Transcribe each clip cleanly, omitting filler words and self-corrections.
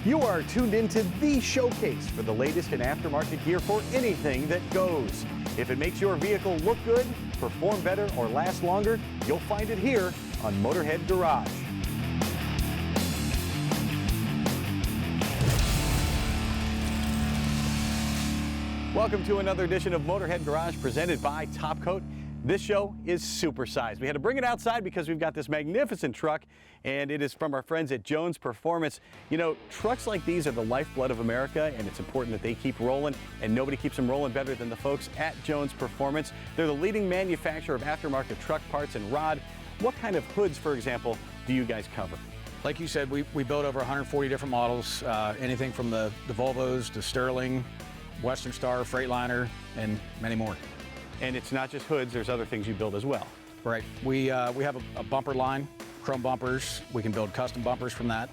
You are tuned into the showcase for the latest in aftermarket gear for anything that goes. If it makes your vehicle look good, perform better, or last longer, you'll find it here on Motorhead Garage. Welcome to another edition of Motorhead Garage presented by Top Coat. This show is supersized. We had to bring it outside because we've got this magnificent truck, and it is from our friends at Jones Performance. You know, trucks like these are the lifeblood of America, and it's important that they keep rolling, and nobody keeps them rolling better than the folks at Jones Performance. They're the leading manufacturer of aftermarket truck parts and rod. What kind of hoods, for example, do you guys cover? Like you said, we build over 140 different models, anything from the Volvos to Sterling, Western Star, Freightliner, and many more. And it's not just hoods, there's other things you build as well. Right. We have a bumper line, chrome bumpers. We can build custom bumpers from that.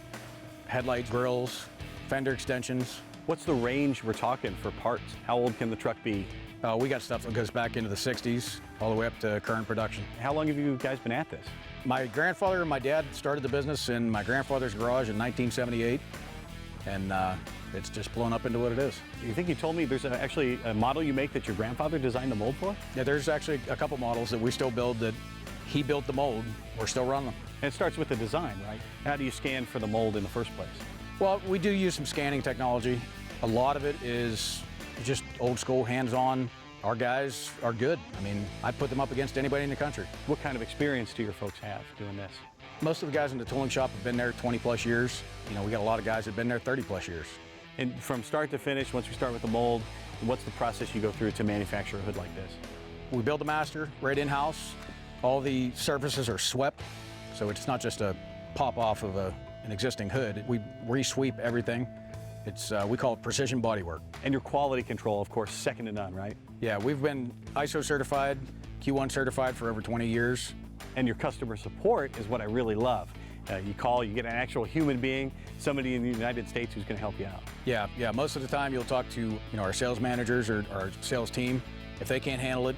Headlights, grills, fender extensions. What's the range we're talking for parts? How old can the truck be? We got stuff that goes back into the 60s, all the way up to current production. How long have you guys been at this? My grandfather and my dad started the business in my grandfather's garage in 1978, and it's just blown up into what it is. You think you told me there's actually a model you make that your grandfather designed the mold for? Yeah, there's actually a couple models that we still build that he built the mold. We're still running them. And it starts with the design, right? How do you scan for the mold in the first place? Well, we do use some scanning technology. A lot of it is just old school, hands-on. Our guys are good. I mean, I'd put them up against anybody in the country. What kind of experience do your folks have doing this? Most of the guys in the tooling shop have been there 20 plus years. You know, we got a lot of guys that have been there 30 plus years. And from start to finish, once we start with the mold, what's the process you go through to manufacture a hood like this? We build the master right in-house. All the surfaces are swept, so it's not just a pop off of an existing hood. We re-sweep everything. It's we call it precision bodywork. And your quality control, of course, second to none, right? Yeah, we've been ISO certified, Q1 certified for over 20 years. And your customer support is what I really love. You call, you get an actual human being, somebody in the United States who's going to help you out. Yeah. Most of the time you'll talk to our sales managers or our sales team. If they can't handle it,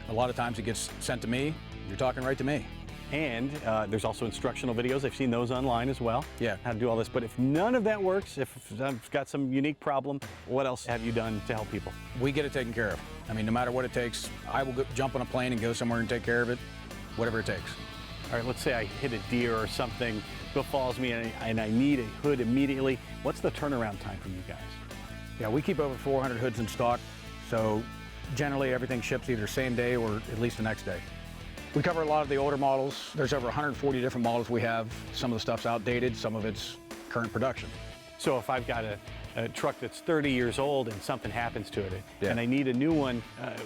a lot of times it gets sent to me. You're talking right to me. And there's also instructional videos. I've seen those online as well. Yeah. How to do all this. But if none of that works, if I've got some unique problem, what else have you done to help people? We get it taken care of. I mean, no matter what it takes, I will jump on a plane and go somewhere and take care of it, whatever it takes. All right, let's say I hit a deer or something, befalls me, and I need a hood immediately. What's the turnaround time from you guys? Yeah, we keep over 400 hoods in stock, so generally everything ships either same day or at least the next day. We cover a lot of the older models. There's over 140 different models we have. Some of the stuff's outdated, some of it's current production. So if I've got a truck that's 30 years old and something happens to it, yeah, and I need a new one,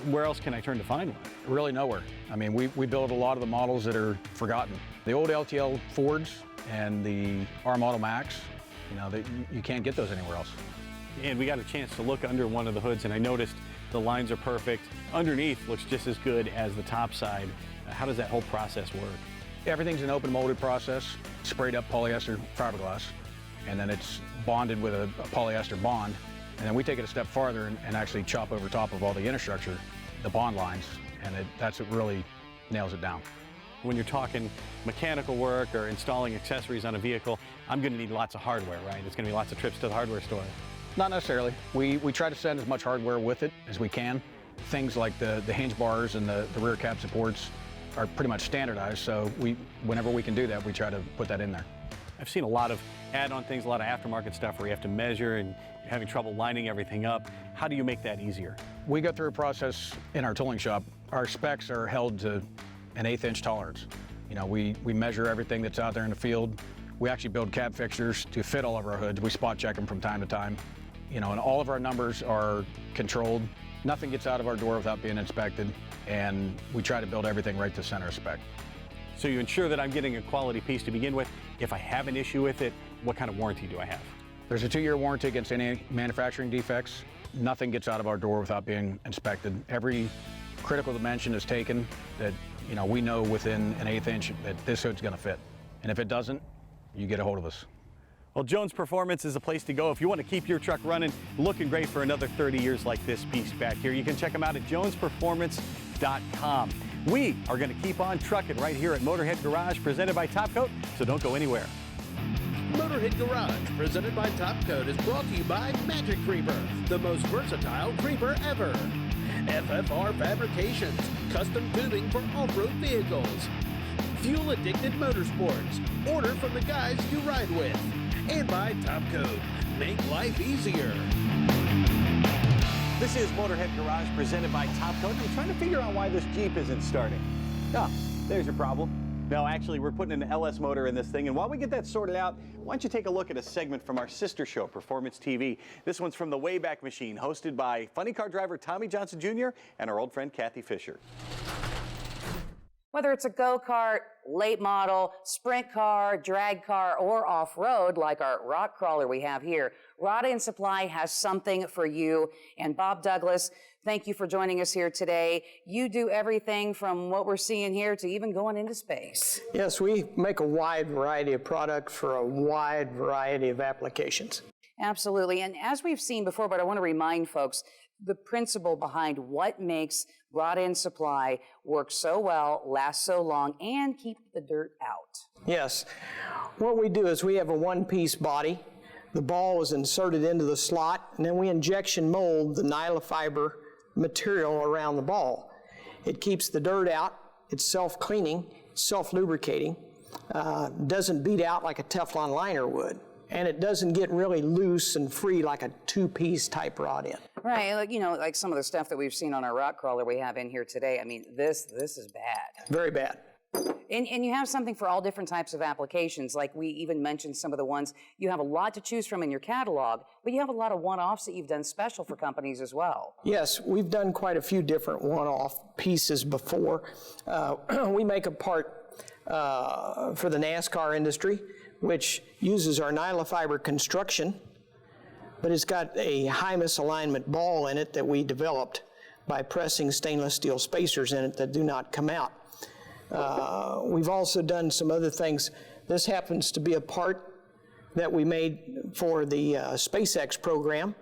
where else can I turn to find one? Really nowhere. I mean, we build a lot of the models that are forgotten. The old LTL Fords and the R Model Max, you can't get those anywhere else. And we got a chance to look under one of the hoods, and I noticed the lines are perfect. Underneath looks just as good as the top side. How does that whole process work? Everything's an open molded process, sprayed up polyester fiberglass, and then it's bonded with a polyester bond. And then we take it a step farther and actually chop over top of all the inner structure, the bond lines, and that's what really nails it down. When you're talking mechanical work or installing accessories on a vehicle, I'm going to need lots of hardware, right? It's going to be lots of trips to the hardware store. Not necessarily. We try to send as much hardware with it as we can. Things like the hinge bars and the rear cab supports are pretty much standardized, so whenever we can do that, we try to put that in there. I've seen a lot of add-on things, a lot of aftermarket stuff where you have to measure and you're having trouble lining everything up. How do you make that easier? We go through a process in our tooling shop. Our specs are held to an 1/8 inch tolerance. We measure everything that's out there in the field. We actually build cab fixtures to fit all of our hoods. We spot check them from time to time. And all of our numbers are controlled. Nothing gets out of our door without being inspected, and we try to build everything right to center of spec. So you ensure that I'm getting a quality piece to begin with. If I have an issue with it, what kind of warranty do I have? There's a 2-year warranty against any manufacturing defects. Nothing gets out of our door without being inspected. Every critical dimension is taken that we know within an 1/8 inch that this hood's going to fit. And if it doesn't, you get a hold of us. Well, Jones Performance is a place to go if you want to keep your truck running, looking great for another 30 years like this piece back here. You can check them out at jonesperformance.com. We are going to keep on trucking right here at Motorhead Garage, presented by Top Coat, so don't go anywhere. Motorhead Garage, presented by Top Coat, is brought to you by Magic Creeper, the most versatile creeper ever. FFR Fabrications, custom tubing for off-road vehicles. Fuel Addicted Motorsports, order from the guys you ride with. And by Top Coat, make life easier. This is Motorhead Garage presented by Top Coat. I'm trying to figure out why this Jeep isn't starting. Oh, there's your problem. No, actually, we're putting an LS motor in this thing, and while we get that sorted out, why don't you take a look at a segment from our sister show, Performance TV. This one's from the Wayback Machine, hosted by funny car driver Tommy Johnson Jr. and our old friend Kathy Fisher. Whether it's a go-kart, late model, sprint car, drag car, or off-road like our rock crawler we have here, Rod & Supply has something for you. And Bob Douglas, thank you for joining us here today. You do everything from what we're seeing here to even going into space. Yes, we make a wide variety of products for a wide variety of applications. Absolutely. And as we've seen before, but I want to remind folks, the principle behind what makes Rod & Supply work so well, last so long, and keep the dirt out. Yes. What we do is we have a one-piece body. The ball is inserted into the slot, and then we injection mold the nylon fiber material around the ball. It keeps the dirt out. It's self-cleaning, self-lubricating, doesn't beat out like a Teflon liner would. And it doesn't get really loose and free like a two-piece type rod end. Right, like, you know, like some of the stuff that we've seen on our rock crawler we have in here today. I mean, this is bad. Very bad. And you have something for all different types of applications. Like we even mentioned some of the ones, you have a lot to choose from in your catalog, but you have a lot of one-offs that you've done special for companies as well. Yes, we've done quite a few different one-off pieces before. We make a part for the NASCAR industry, which uses our nylon fiber construction, but it's got a high misalignment ball in it that we developed by pressing stainless steel spacers in it that do not come out. We've also done some other things. This happens to be a part that we made for the SpaceX program,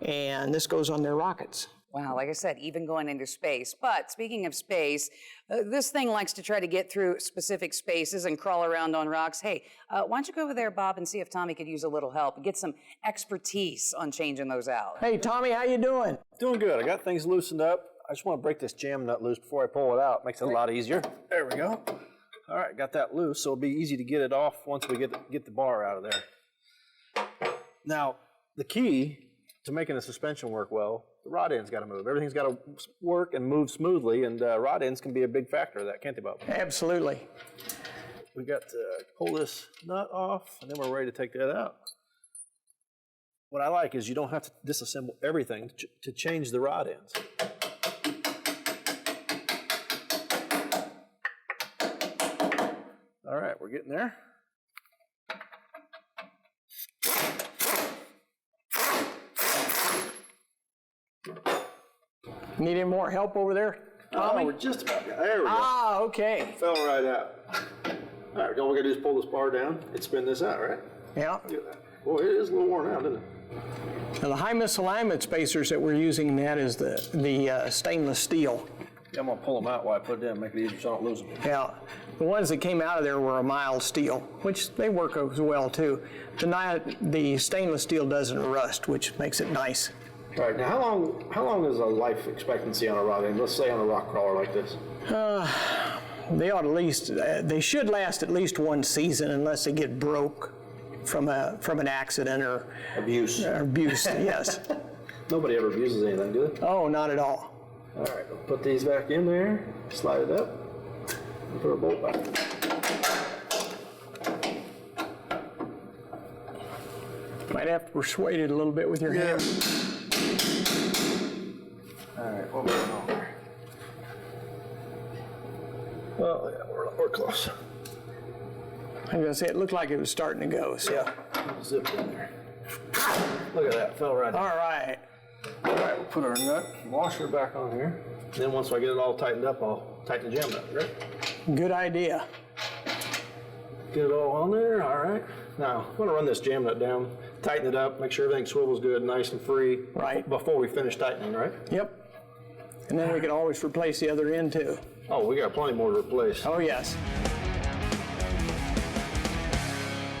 and this goes on their rockets. Wow, like I said, even going into space. But speaking of space, this thing likes to try to get through specific spaces and crawl around on rocks. Hey, why don't you go over there, Bob, and see if Tommy could use a little help and get some expertise on changing those out. Hey, Tommy, how you doing? Doing good. I got things loosened up. I just want to break this jam nut loose before I pull it out. Makes it a lot easier. There we go. All right, got that loose, so it'll be easy to get it off once we get the bar out of there. Now, the key to making the suspension work well, the rod end's got to move. Everything's got to work and move smoothly, and rod ends can be a big factor of that, can't they, Bob? Absolutely. We got to pull this nut off, and then we're ready to take that out. What I like is you don't have to disassemble everything to change the rod ends. All right, we're getting there. Need any more help over there, Tommy? Oh, we're just about there. We go. Ah, okay. Fell right out. All right, all we gotta do is pull this bar down and spin this out, right? Yeah. Look at that. Boy, it is a little worn out, isn't it? Now, the high misalignment spacers that we're using in that is the stainless steel. Yeah, I'm gonna pull them out while I put it in, make it easier so I don't lose them. Yeah, the ones that came out of there were a mild steel, which they work as well too. The stainless steel doesn't rust, which makes it nice. All right, now how long is a life expectancy on a rod end? Let's say on a rock crawler like this. They ought they should last at least one season unless they get broke from an accident or Abuse. Yes. Nobody ever abuses anything, do they? Oh, not at all. All right, we'll put these back in there, slide it up, and put a bolt back. Might have to persuade it a little bit with your hand. All right, what we going on here? Well, yeah, we're close. I was gonna say it looked like it was starting to go. So. Yeah, zip in there. Look at that, fell right in. All right. All right, we'll put our nut washer back on here. And then once I get it all tightened up, I'll tighten the jam nut, right? Good idea. Get it all on there, all right. Now, I'm gonna run this jam nut down, tighten it up, make sure everything swivels good, nice and free. Right. Before we finish tightening, right? Yep. And then we can always replace the other end too. Oh, we got plenty more to replace. Oh, yes.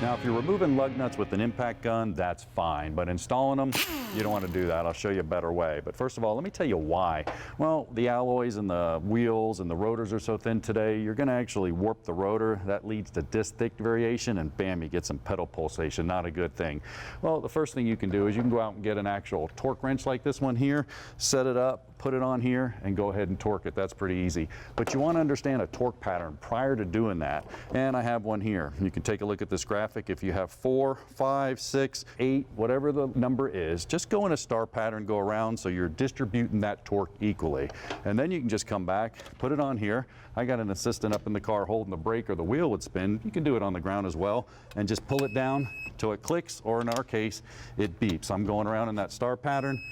Now, if you're removing lug nuts with an impact gun, that's fine, but installing them, you don't want to do that. I'll show you a better way. But first of all, let me tell you why. Well, the alloys and the wheels and the rotors are so thin today, you're going to actually warp the rotor. That leads to disc thick variation, and bam, you get some pedal pulsation. Not a good thing. Well, the first thing you can do is you can go out and get an actual torque wrench like this one here, set it up, put it on here, and go ahead and torque it. That's pretty easy. But you want to understand a torque pattern prior to doing that. And I have one here. You can take a look at this graphic. If you have 4, 5, 6, 8, whatever the number is, just go in a star pattern, go around so you're distributing that torque equally. And then you can just come back, put it on here. I got an assistant up in the car holding the brake or the wheel would spin. You can do it on the ground as well. And just pull it down till it clicks, or in our case, it beeps. I'm going around in that star pattern.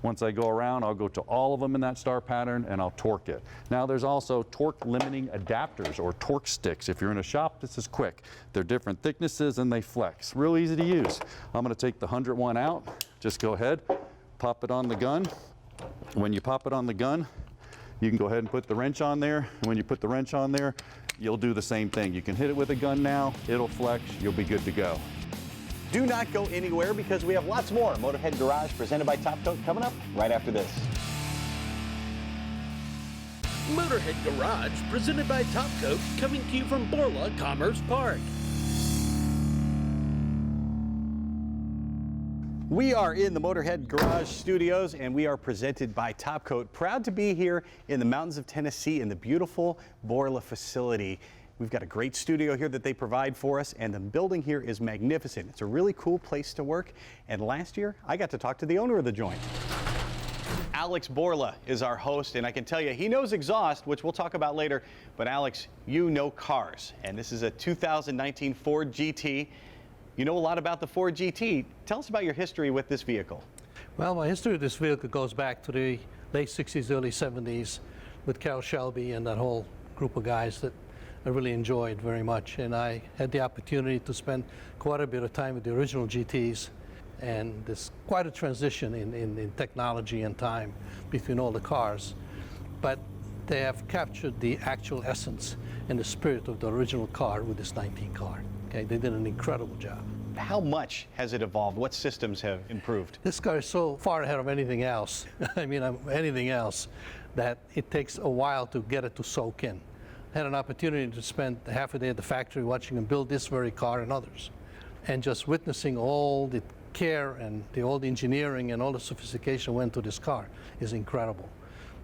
Once I go around, I'll go to all of them in that star pattern and I'll torque it. Now there's also torque limiting adapters or torque sticks. If you're in a shop, this is quick. They're different thicknesses and they flex. Real easy to use. I'm going to take the 101 out. Just go ahead, pop it on the gun. When you pop it on the gun, you can go ahead and put the wrench on there. And when you put the wrench on there, you'll do the same thing. You can hit it with a gun now, it'll flex, you'll be good to go. Do not go anywhere because we have lots more Motorhead Garage presented by Top Coat coming up right after this. Motorhead Garage, presented by Top Coat, coming to you from Borla Commerce Park. We are in the Motorhead Garage studios and we are presented by Top Coat. Proud to be here in the mountains of Tennessee in the beautiful Borla facility. We've got a great studio here that they provide for us, and the building here is magnificent. It's a really cool place to work, and last year I got to talk to the owner of the joint. Alex Borla is our host, and I can tell you he knows exhaust, which we'll talk about later, but Alex, you know cars, and this is a 2019 Ford GT. You know a lot about the Ford GT. Tell us about your history with this vehicle. Well, my history with this vehicle goes back to the late 60s, early 70s with Carroll Shelby and that whole group of guys that I really enjoyed very much. And I had the opportunity to spend quite a bit of time with the original GTs. And there's quite a transition in technology and time between all the cars. But they have captured the actual essence and the spirit of the original car with this 19 car. Okay, they did an incredible job. How much has it evolved? What systems have improved? This car is so far ahead of anything else, I mean, anything else, that it takes a while to get it to soak in. I had an opportunity to spend half a day at the factory watching them build this very car and others, and just witnessing all the care and all the engineering and all the sophistication went to this car is incredible.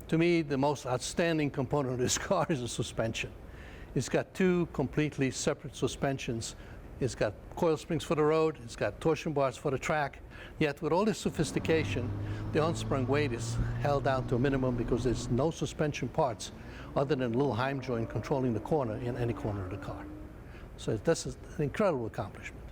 To me, the most outstanding component of this car is the suspension. It's got two completely separate suspensions. It's got coil springs for the road, it's got torsion bars for the track, yet with all this sophistication, the unsprung weight is held down to a minimum because there's no suspension parts other than a little heim joint controlling the corner in any corner of the car. So this is an incredible accomplishment.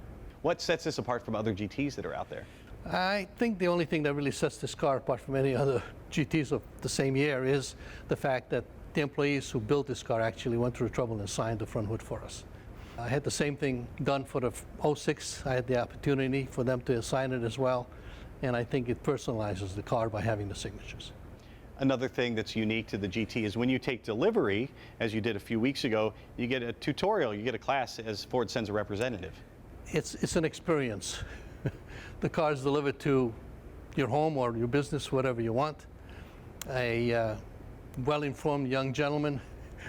What sets this apart from other GTs that are out there? I think the only thing that really sets this car apart from any other GTs of the same year is the fact that the employees who built this car actually went through the trouble and signed the front hood for us. I had the same thing done for the 06. I had the opportunity for them to sign it as well, and I think it personalizes the car by having the signatures. Another thing that's unique to the GT is when you take delivery, as you did a few weeks ago, you get a tutorial, you get a class as Ford sends a representative. It's an experience. The car is delivered to your home or your business, whatever you want. A well-informed young gentleman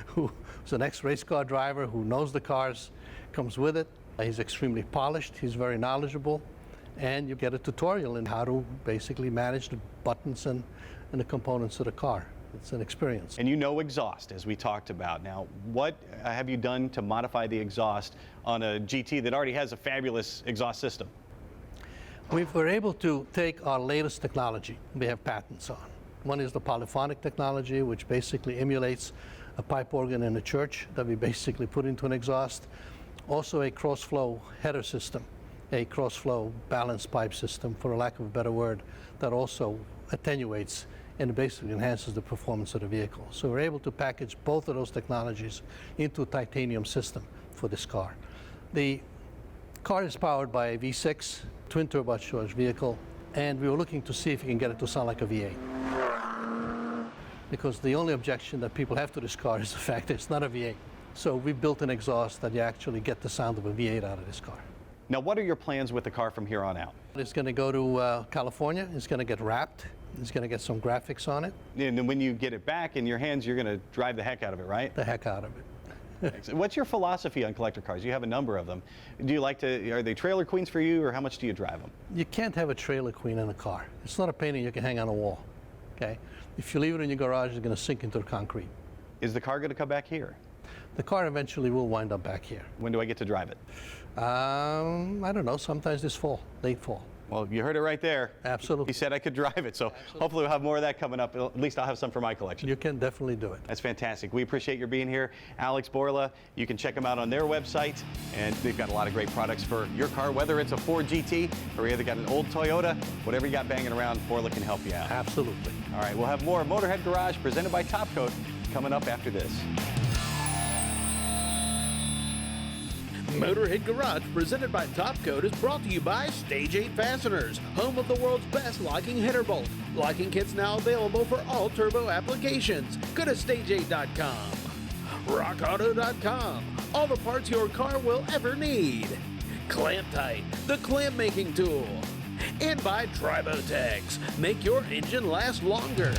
who's an ex-race car driver who knows the cars comes with it. He's extremely polished, he's very knowledgeable, and you get a tutorial in how to basically manage the buttons and the components of the car. It's an experience. And you know exhaust, as we talked about. Now, what have you done to modify the exhaust on a GT that already has a fabulous exhaust system? We were able to take our latest technology we have patents on. One is the polyphonic technology, which basically emulates a pipe organ in a church that we basically put into an exhaust. Also a cross-flow header system, a cross-flow balanced pipe system, for a lack of a better word, that also attenuates and basically enhances the performance of the vehicle. So we're able to package both of those technologies into a titanium system for this car. The car is powered by a V6 twin turbocharged vehicle, and we were looking to see if we can get it to sound like a V8. Because the only objection that people have to this car is the fact that it's not a V8. So we built an exhaust that you actually get the sound of a V8 out of this car. Now, what are your plans with the car from here on out? It's going to go to California. It's going to get wrapped. It's going to get some graphics on it. And then when you get it back in your hands, you're going to drive the heck out of it, right? The heck out of it. What's your philosophy on collector cars? You have a number of them. Do you like to, are they trailer queens for you, or how much do you drive them? You can't have a trailer queen in a car. It's not a painting you can hang on a wall, okay? If you leave it in your garage, it's going to sink into the concrete. Is the car going to come back here? The car eventually will wind up back here. When do I get to drive it? I don't know, sometimes this fall, late fall. Well, you heard it right there. Absolutely. He said I could drive it, so hopefully we'll have more of that coming up. At least I'll have some for my collection. You can definitely do it. That's fantastic. We appreciate your being here. Alex, Borla, you can check them out on their website, and they've got a lot of great products for your car, whether it's a Ford GT or you either got an old Toyota, whatever you got banging around, Borla can help you out. Absolutely. All right, we'll have more Motorhead Garage presented by Top Coat coming up after this. Motorhead Garage, presented by Top Coat, is brought to you by Stage 8 Fasteners, home of the world's best locking header bolt. Locking kits now available for all turbo applications. Go to stage8.com. RockAuto.com, all the parts your car will ever need. Clamp Tight, the clamp making tool. And by Tribotex, make your engine last longer.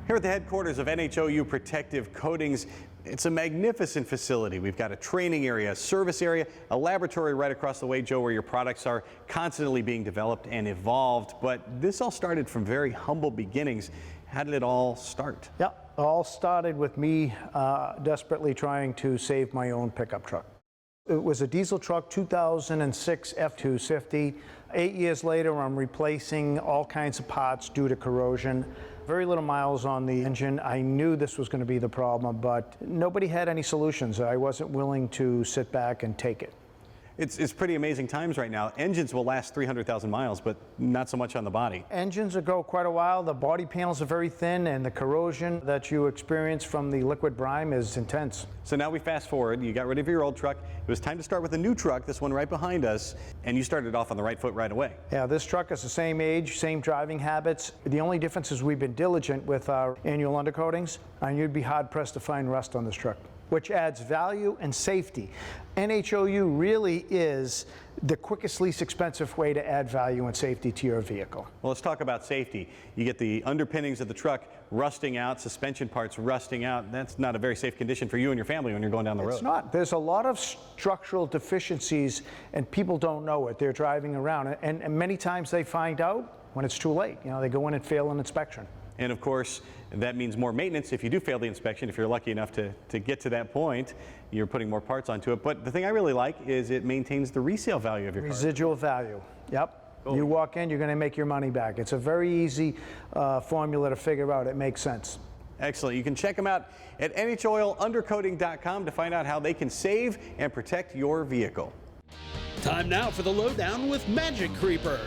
Here at the headquarters of NHOU Protective Coatings, it's a magnificent facility. We've got a training area, a service area, a laboratory right across the way, Joe, where your products are constantly being developed and evolved. But this all started from very humble beginnings. How did it all start? Yeah, all started with me desperately trying to save my own pickup truck. It was a diesel truck, 2006 F-250. 8 years later, I'm replacing all kinds of parts due to corrosion. Very little miles on the engine. I knew this was going to be the problem, but nobody had any solutions. I wasn't willing to sit back and take it. It's pretty amazing times right now. Engines will last 300,000 miles, but not so much on the body. Engines will go quite a while. The body panels are very thin, and the corrosion that you experience from the liquid brine is intense. So now we fast forward. You got rid of your old truck. It was time to start with a new truck, this one right behind us, and you started off on the right foot right away. Yeah, this truck is the same age, same driving habits. The only difference is we've been diligent with our annual undercoatings, and you'd be hard-pressed to find rust on this truck, which adds value and safety. NHOU really is the quickest, least expensive way to add value and safety to your vehicle. Well, let's talk about safety. You get the underpinnings of the truck rusting out, suspension parts rusting out. That's not a very safe condition for you and your family when you're going down the road. It's not. There's a lot of structural deficiencies, and people don't know it. They're driving around, and many times they find out when it's too late. You know, they go in and fail an inspection. And of course, that means more maintenance if you do fail the inspection. If you're lucky enough to get to that point, you're putting more parts onto it. But the thing I really like is it maintains the resale value of your car. Residual value, yep. Oh. You walk in, you're going to make your money back. It's a very easy formula to figure out. It makes sense. Excellent. You can check them out at NHOilUndercoating.com to find out how they can save and protect your vehicle. Time now for the lowdown with Magic Creeper.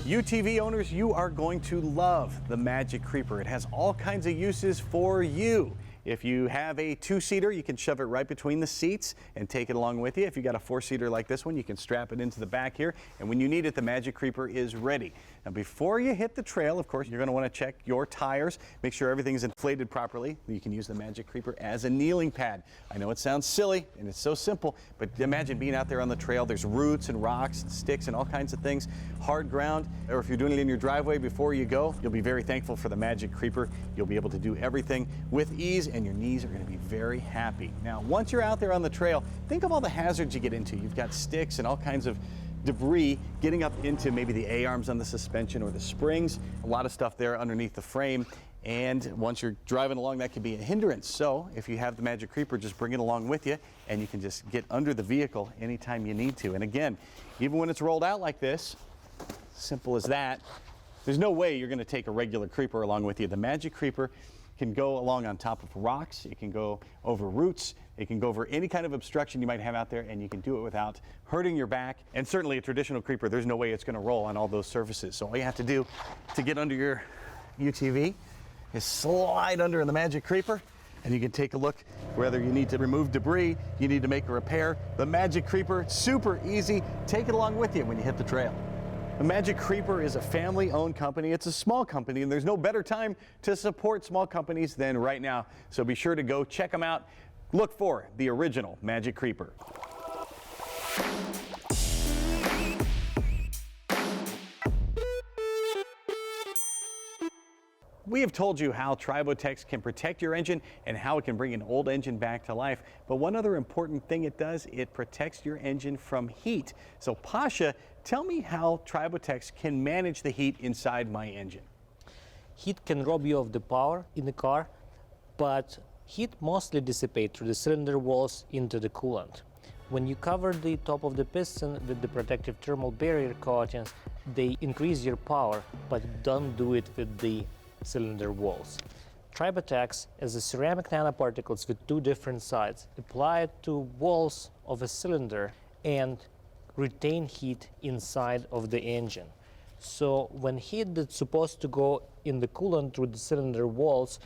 UTV owners, you are going to love the Magic Creeper. It has all kinds of uses for you. If you have a two-seater, you can shove it right between the seats and take it along with you. If you got a four-seater like this one, you can strap it into the back here. And when you need it, the Magic Creeper is ready. Now, before you hit the trail, of course, you're going to want to check your tires, make sure everything's inflated properly. You can use the Magic Creeper as a kneeling pad. I know it sounds silly and it's so simple, but imagine being out there on the trail. There's roots and rocks and sticks and all kinds of things, hard ground, or if you're doing it in your driveway before you go, you'll be very thankful for the Magic Creeper. You'll be able to do everything with ease, and your knees are going to be very happy. Now, once you're out there on the trail, think of all the hazards you get into. You've got sticks and all kinds of debris getting up into maybe the A-arms on the suspension or the springs, a lot of stuff there underneath the frame. And once you're driving along, that can be a hindrance. So if you have the Magic Creeper, just bring it along with you, and you can just get under the vehicle anytime you need to. And again, even when it's rolled out like this, simple as that, there's no way you're going to take a regular creeper along with you. The Magic Creeper can go along on top of rocks, it can go over roots, it can go over any kind of obstruction you might have out there, and you can do it without hurting your back. And certainly a traditional creeper, there's no way it's going to roll on all those surfaces. So all you have to do to get under your UTV is slide under in the Magic Creeper, and you can take a look whether you need to remove debris, you need to make a repair. The Magic Creeper, super easy. Take it along with you when you hit the trail. The Magic Creeper is a family-owned company. It's a small company, and there's no better time to support small companies than right now. So be sure to go check them out. Look for the original Magic Creeper. We have told you how Tribotex can protect your engine and how it can bring an old engine back to life. But one other important thing it does, it protects your engine from heat. So Pasha, tell me how Tribotex can manage the heat inside my engine. Heat can rob you of the power in the car, but heat mostly dissipates through the cylinder walls into the coolant. When you cover the top of the piston with the protective thermal barrier coatings, they increase your power, but don't do it with the cylinder walls. Tribotex is a ceramic nanoparticles with two different sides applied to walls of a cylinder and retain heat inside of the engine. So when heat that's supposed to go in the coolant through the cylinder walls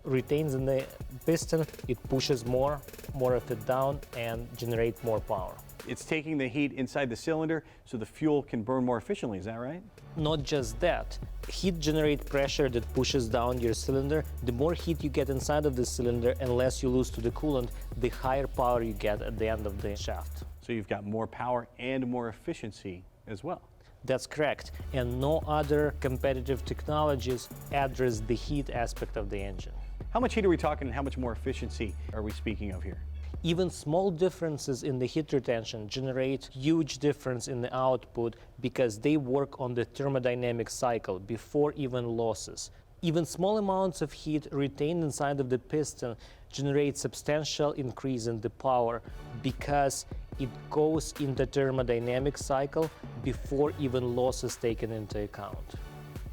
retains in the piston, it pushes more of it down and generate more power. It's taking the heat inside the cylinder so the fuel can burn more efficiently, is that right? Not just that. Heat generates pressure that pushes down your cylinder. The more heat you get inside of the cylinder and less you lose to the coolant, the higher power you get at the end of the shaft. So you've got more power and more efficiency as well. That's correct. And no other competitive technologies address the heat aspect of the engine. How much heat are we talking and how much more efficiency are we speaking of here? Even small differences in the heat retention generate huge difference in the output because they work on the thermodynamic cycle before even losses. Even small amounts of heat retained inside of the piston generate substantial increase in the power because it goes in the thermodynamic cycle before even losses taken into account.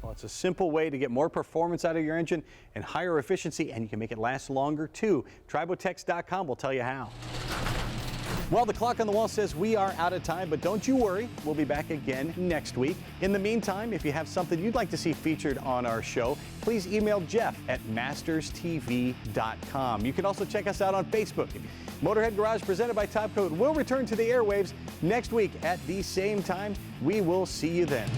Well, it's a simple way to get more performance out of your engine and higher efficiency, and you can make it last longer too. Tribotex.com will tell you how. Well, the clock on the wall says we are out of time, but don't you worry. We'll be back again next week. In the meantime, if you have something you'd like to see featured on our show, please email Jeff at masterstv.com. You can also check us out on Facebook. Motorhead Garage presented by Top Coat will return to the airwaves next week at the same time. We will see you then.